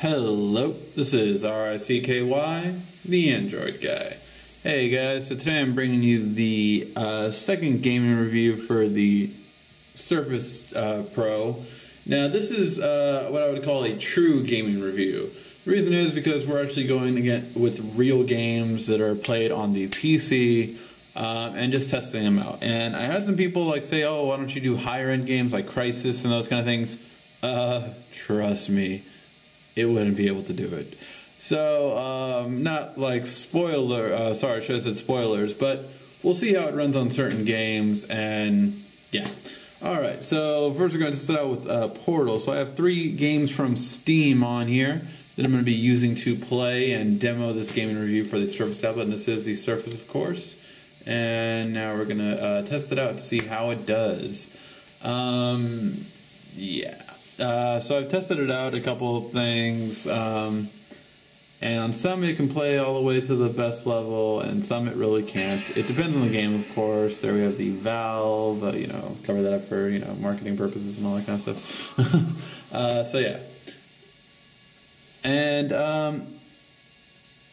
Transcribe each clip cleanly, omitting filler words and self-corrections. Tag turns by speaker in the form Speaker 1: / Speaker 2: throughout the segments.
Speaker 1: Hello, this is RICKY, the Android guy. Hey guys, so today I'm bringing you the second gaming review for the Surface Pro. Now this is what I would call a true gaming review. The reason is because we're actually going again with real games that are played on the PC and just testing them out. And I had some people like say, oh, why don't you do higher end games like Crisis and those kind of things? Trust me, it wouldn't be able to do it. So, not like sorry, I should have said spoilers, but we'll see how it runs on certain games, and yeah. Alright, so first we're going to test it out with Portal. So I have 3 games from Steam on here that I'm going to be using to play and demo this gaming review for the Surface tablet, and this is the Surface, of course. And now we're going to test it out to see how it does. Yeah. So I've tested it out, a couple of things, and on some it can play all the way to the best level, and some it really can't. It depends on the game, of course. There we have the Valve, cover that up for, marketing purposes and all that kind of stuff. So yeah. And,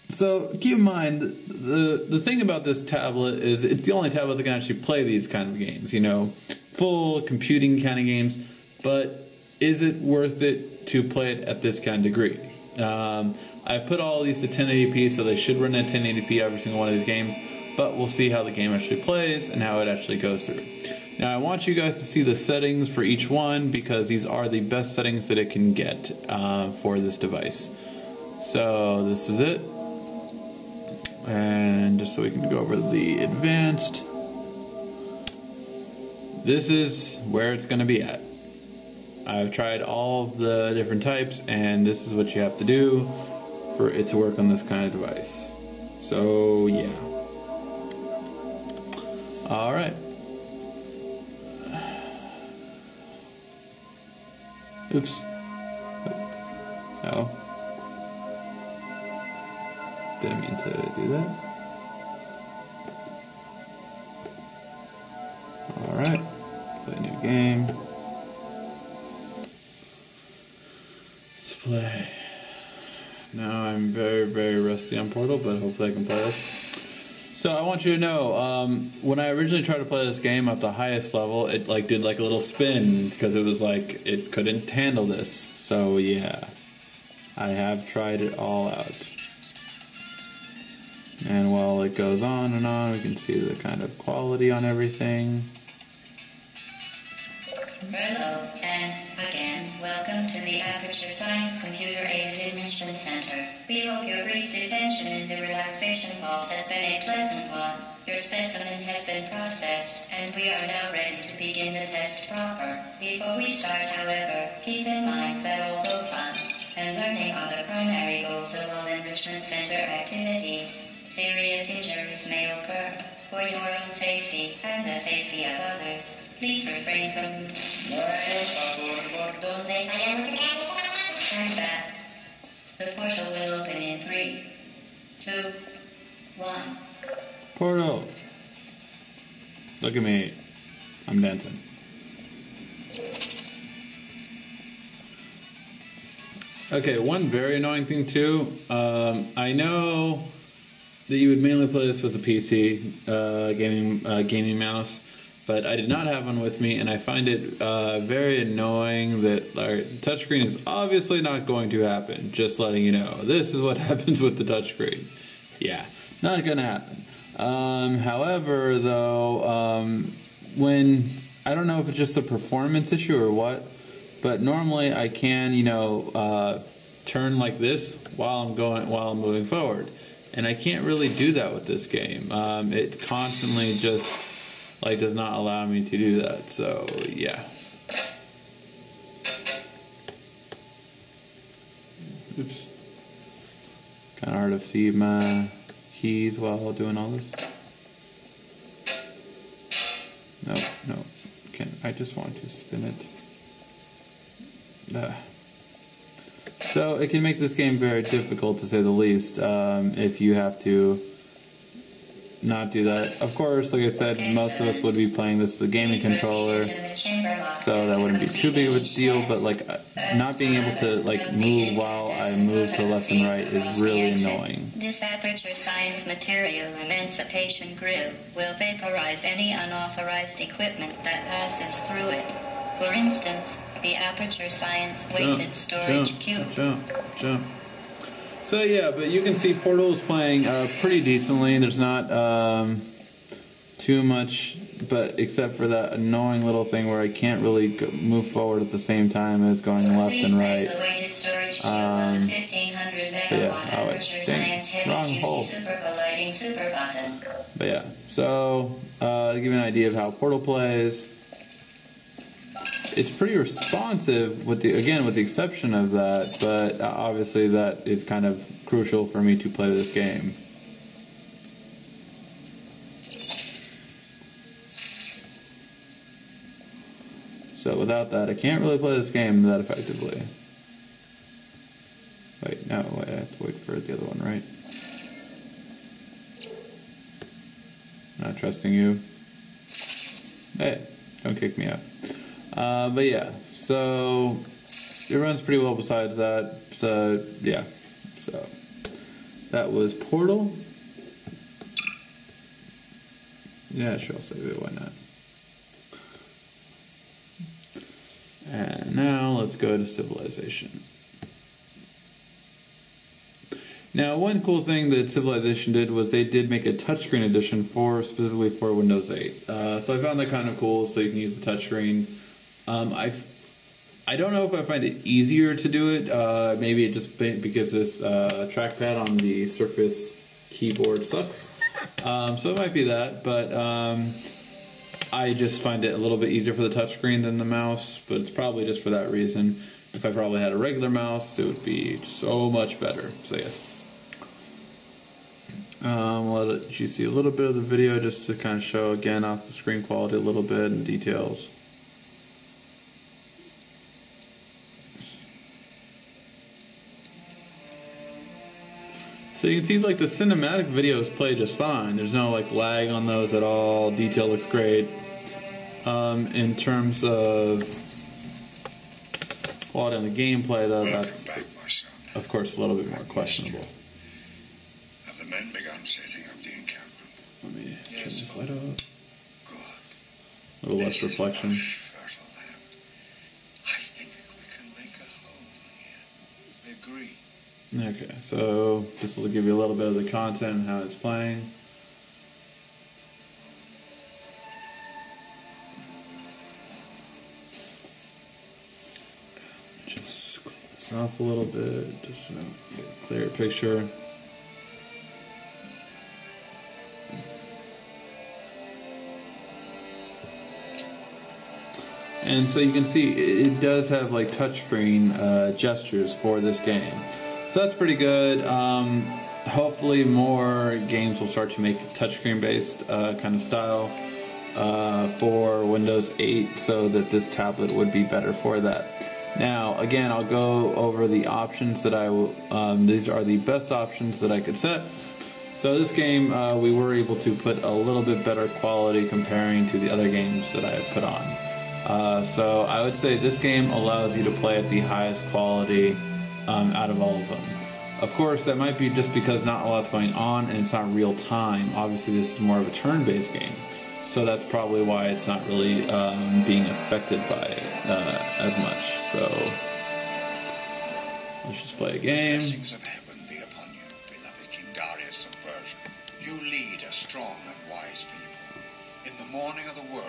Speaker 1: so keep in mind, the thing about this tablet is it's the only tablet that can actually play these kind of games, full computing kind of games, but is it worth it to play it at this kind of degree? I've put all these to 1080p, so they should run at 1080p every single one of these games, but we'll see how the game actually plays and how it actually goes through. Now I want you guys to see the settings for each one because these are the best settings that it can get for this device. So this is it, and just so we can go over the advanced, this is where it's going to be at. I've tried all of the different types, and this is what you have to do for it to work on this kind of device. So, yeah. Alright. Oops. Oh. Didn't mean to do that. Alright. Play a new game. Play. Now I'm very, very rusty on Portal, but hopefully I can play this. So I want you to know, when I originally tried to play this game at the highest level, it did a little spin because it was it couldn't handle this. So yeah, I have tried it all out. And while it goes on and on, we can see the kind of quality on everything.
Speaker 2: Hello, and again, welcome to the Aperture Science Computer Aided Enrichment Center. We hope your brief detention in the relaxation vault has been a pleasant one. Your specimen has been processed, and we are now ready to begin the test proper. Before we start, however, keep in mind that although fun and learning are the primary goals of all Enrichment Center activities, serious injuries may occur. For your own safety and the safety of others, please refrain from Stand back. The portal will open in 3, 2, 1.
Speaker 1: Portal. Look at me. I'm dancing. Okay, one very annoying thing too. I know that you would mainly play this with a PC gaming mouse, but I did not have one with me, and I find it very annoying that touchscreen is obviously not going to happen. Just letting you know, this is what happens with the touchscreen. Yeah, not gonna happen. However, though, when I don't know if it's just a performance issue or what, but normally I can, turn like this while I'm moving forward. And I can't really do that with this game. It constantly just does not allow me to do that. So yeah. Oops. Kind of hard to see my keys while doing all this. No. I just want to spin it. So it can make this game very difficult, to say the least, if you have to not do that. Of course, like I said, most of us would be playing this with a gaming controller, so that wouldn't be too big of a deal, but like not being able to like move while I move to left and right is really annoying.
Speaker 2: This aperture science material emancipation grill will vaporize any unauthorized equipment that passes through it. For instance, the aperture science weighted storage cube.
Speaker 1: Jump. So yeah, but you can see Portal is playing pretty decently. There's not too much, but except for that annoying little thing where I can't really move forward at the same time as going left and right. Wrong hole. But yeah, so to give you an idea of how Portal plays, it's pretty responsive with the exception of that, but obviously that is kind of crucial for me to play this game. So without that, I can't really play this game that effectively. Wait, I have to wait for the other one, right? Not trusting you. Hey, don't kick me out. But yeah, so it runs pretty well besides that. So yeah, so that was Portal. Yeah, sure, I'll save it. Why not? And now let's go to Civilization. Now, one cool thing that Civilization did was they did make a touchscreen edition specifically for Windows 8. So I found that kind of cool, so you can use the touchscreen. I don't know if I find it easier to do it. Maybe it just because this trackpad on the Surface keyboard sucks. So it might be that, but I just find it a little bit easier for the touchscreen than the mouse, but it's probably just for that reason. If I probably had a regular mouse, it would be so much better. So yes. I'll let you see a little bit of the video just to kind of show again off the screen quality a little bit and details. So you can see like the cinematic videos play just fine. There's no like lag on those at all. Detail looks great. In terms of quality on the gameplay though, that's of course a little bit more questionable.
Speaker 3: Have the men begun setting up the encampment?
Speaker 1: Let me turn this light up.
Speaker 3: Good.
Speaker 1: A little less reflection.
Speaker 3: Fertile land. I think we can make a home here. I agree.
Speaker 1: Okay, so just to give you a little bit of the content and how it's playing. Just clean this up a little bit, just so get a clearer picture. And so you can see it does have like touchscreen gestures for this game. So that's pretty good. Hopefully more games will start to make touchscreen based kind of style for Windows 8 so that this tablet would be better for that. Now again, I'll go over the options that I will, these are the best options that I could set. So this game we were able to put a little bit better quality comparing to the other games that I have put on. So I would say this game allows you to play at the highest quality out of all of them. Of course, that might be just because not a lot's going on and it's not real time. Obviously, this is more of a turn-based game, so that's probably why it's not really being affected by it as much. So let's just play a game.
Speaker 3: Blessings of heaven be upon you, beloved King Darius of Persia. You lead a strong and wise people. In the morning of the world,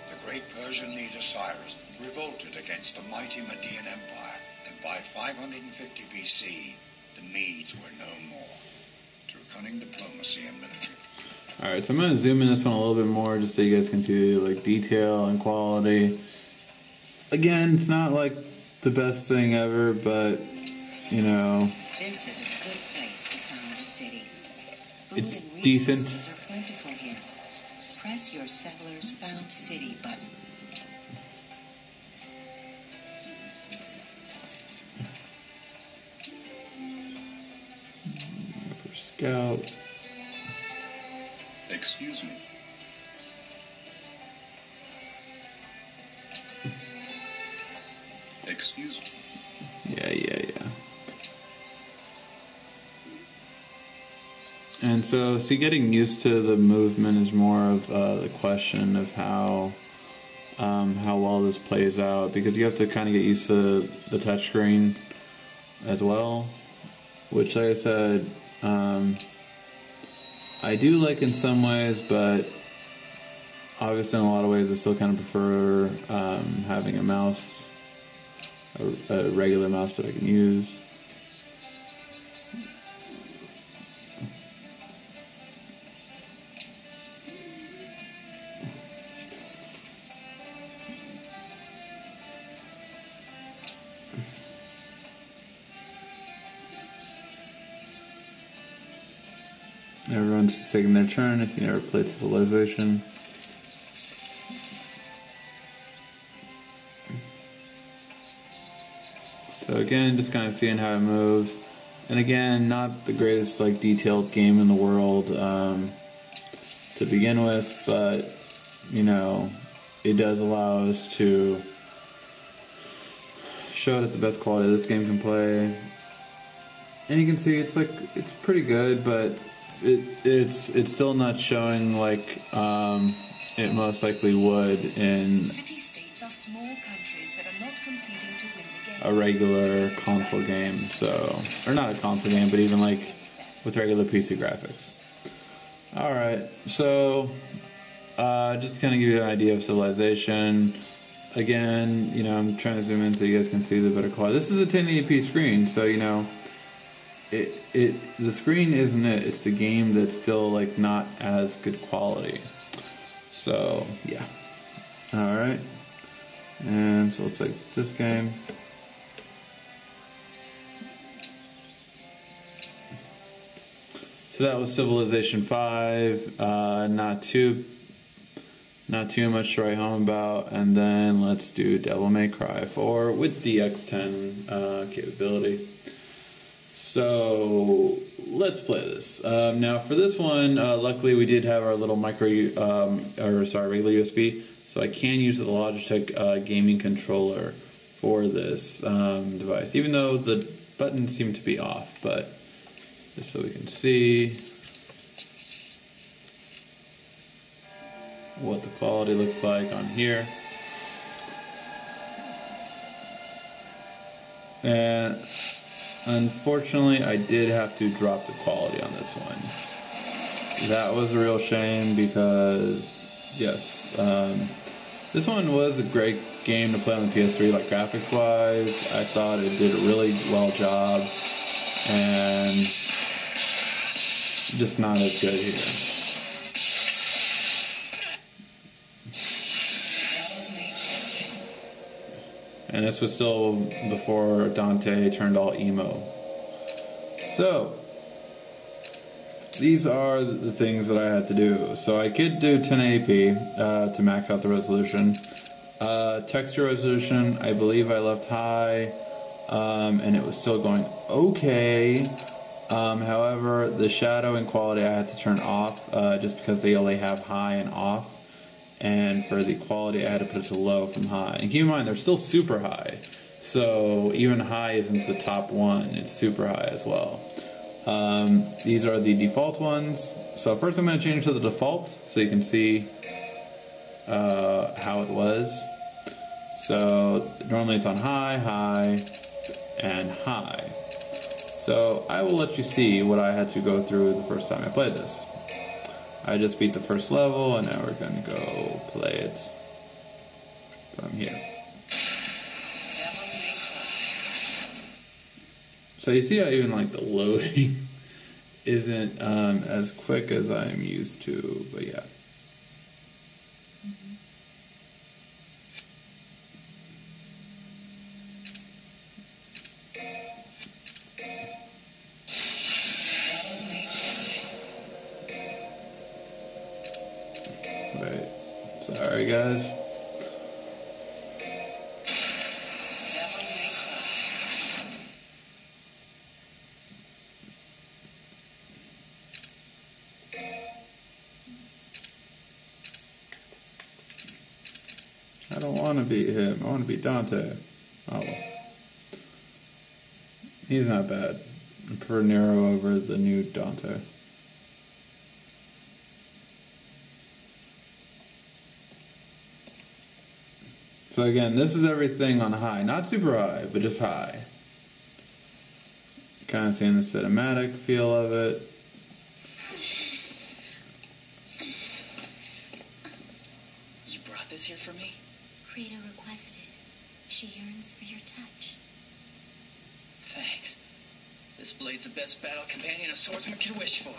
Speaker 3: the great Persian leader Cyrus revolted against the mighty Median Empire, and by 550 BC, the Medes were no more. Through cunning diplomacy and military.
Speaker 1: Alright, so I'm going to zoom in this one a little bit more just so you guys can see like detail and quality. Again, it's not like the best thing ever, but you know,
Speaker 4: this is a good place to found a city. Food
Speaker 1: it's
Speaker 4: and
Speaker 1: decent.
Speaker 4: resources are plentiful here. Press your Settlers Found City button.
Speaker 1: For Scout.
Speaker 3: Excuse me. Excuse me.
Speaker 1: Yeah. And so, see, getting used to the movement is more of the question of how well this plays out, because you have to kind of get used to the touchscreen as well, which, like I said, I do like in some ways, but obviously in a lot of ways I still kind of prefer having a mouse, a regular mouse that I can use. Everyone's just taking their turn if you never played Civilization. So again, just kind of seeing how it moves. And again, not the greatest like detailed game in the world to begin with, but you know, it does allow us to show it at the best quality this game can play. And you can see it's pretty good, but it's still not showing like it most likely would in
Speaker 4: City-states are small countries that are not competing to win the game.
Speaker 1: a regular console game. So, or not a console game, but even like with regular PC graphics. Alright, so just to kind of give you an idea of Civilization. Again, you know, I'm trying to zoom in so you guys can see the better quality. This is a 1080p screen, so you know, the screen isn't it. It's the game that's still like not as good quality. So yeah. All right. And so let's take this game. So that was Civilization 5. Not too much to write home about. And then let's do Devil May Cry 4 with DX10 capability. So let's play this. Now for this one, luckily we did have our little regular USB, so I can use the Logitech gaming controller for this device, even though the buttons seem to be off. But just so we can see what the quality looks like on here. And unfortunately, I did have to drop the quality on this one. That was a real shame because, yes, this one was a great game to play on the PS3, like graphics-wise. I thought it did a really well job, and just not as good here. And this was still before Dante turned all emo. So, these are the things that I had to do. So I could do 1080p to max out the resolution. Texture resolution, I believe I left high, and it was still going okay. However, the shadow and quality I had to turn off just because they only have high and off. And for the quality, I had to put it to low from high. And keep in mind, they're still super high. So even high isn't the top one. It's super high as well. These are the default ones. So first I'm going to change to the default so you can see how it was. So normally it's on high, high, and high. So I will let you see what I had to go through the first time I played this. I just beat the first level, and now we're going to go play it from here. So you see how even like the loading isn't as quick as I'm used to, but yeah. Wait, sorry guys. I don't want to beat him. I want to beat Dante. Oh well. He's not bad. I prefer Nero over the new Dante. So again, this is everything on high. Not super high, but just high. Kind of seeing the cinematic feel of it.
Speaker 5: You brought this here for me?
Speaker 6: Rita requested. She yearns for your touch.
Speaker 5: Thanks. This blade's the best battle companion a swordsman could wish for.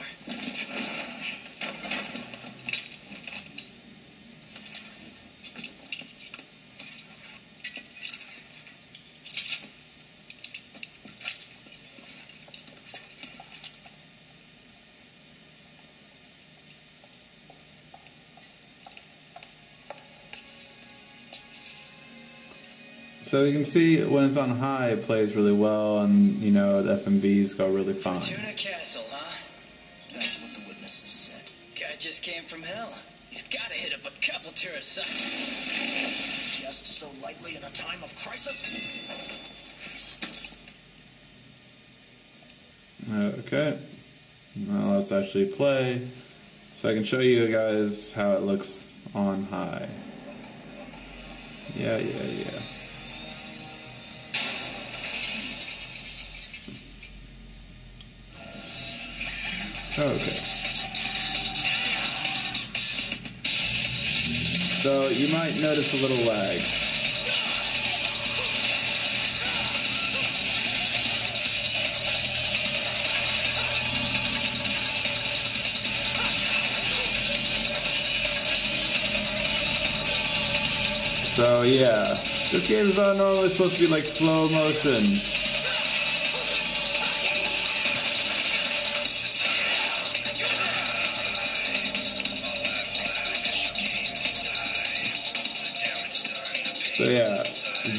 Speaker 1: So you can see when it's on high, it plays really well, and you know the FMVs go really fine.
Speaker 5: Fortuna Castle, huh?
Speaker 3: That's what the witnesses said.
Speaker 5: Guy just came from hell. He's gotta hit up a couple tourist sites.
Speaker 3: Just so lightly in a time of crisis?
Speaker 1: Okay, well let's actually play, so I can show you guys how it looks on high. Yeah. Okay. So you might notice a little lag. So yeah, this game is not normally supposed to be like slow motion. So yeah,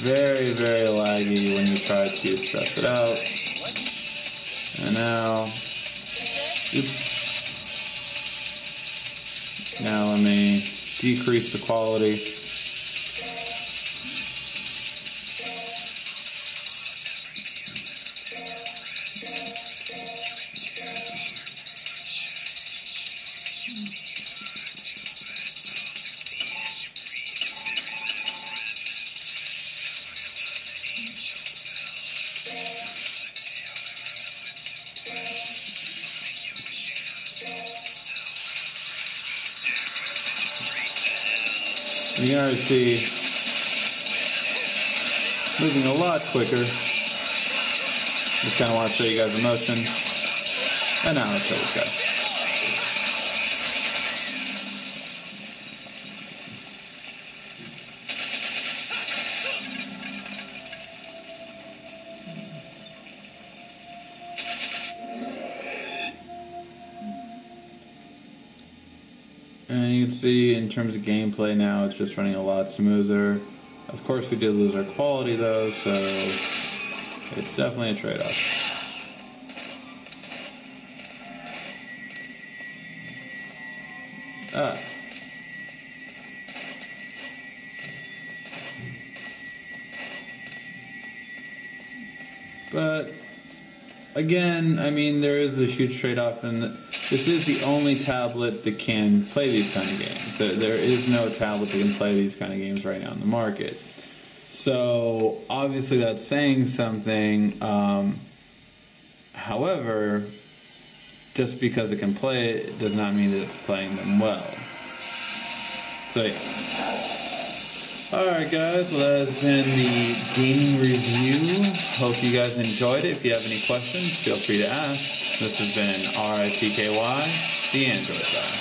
Speaker 1: very, very laggy when you try to stress it out. And now, oops. Now let me decrease the quality. You can already see moving a lot quicker. Just kind of want to show you guys the motion. And now let's show this guy. And you can see in terms of gameplay now, it's just running a lot smoother. Of course, we did lose our quality though, so it's definitely a trade-off. But again, I mean, there is a huge trade-off, and this is the only tablet that can play these kind of games. So there is no tablet that can play these kind of games right now in the market. So obviously that's saying something. However, just because it can play it does not mean that it's playing them well. So yeah. Alright guys, well that has been the gaming review. Hope you guys enjoyed it. If you have any questions, feel free to ask. This has been RICKY, the Android Guy.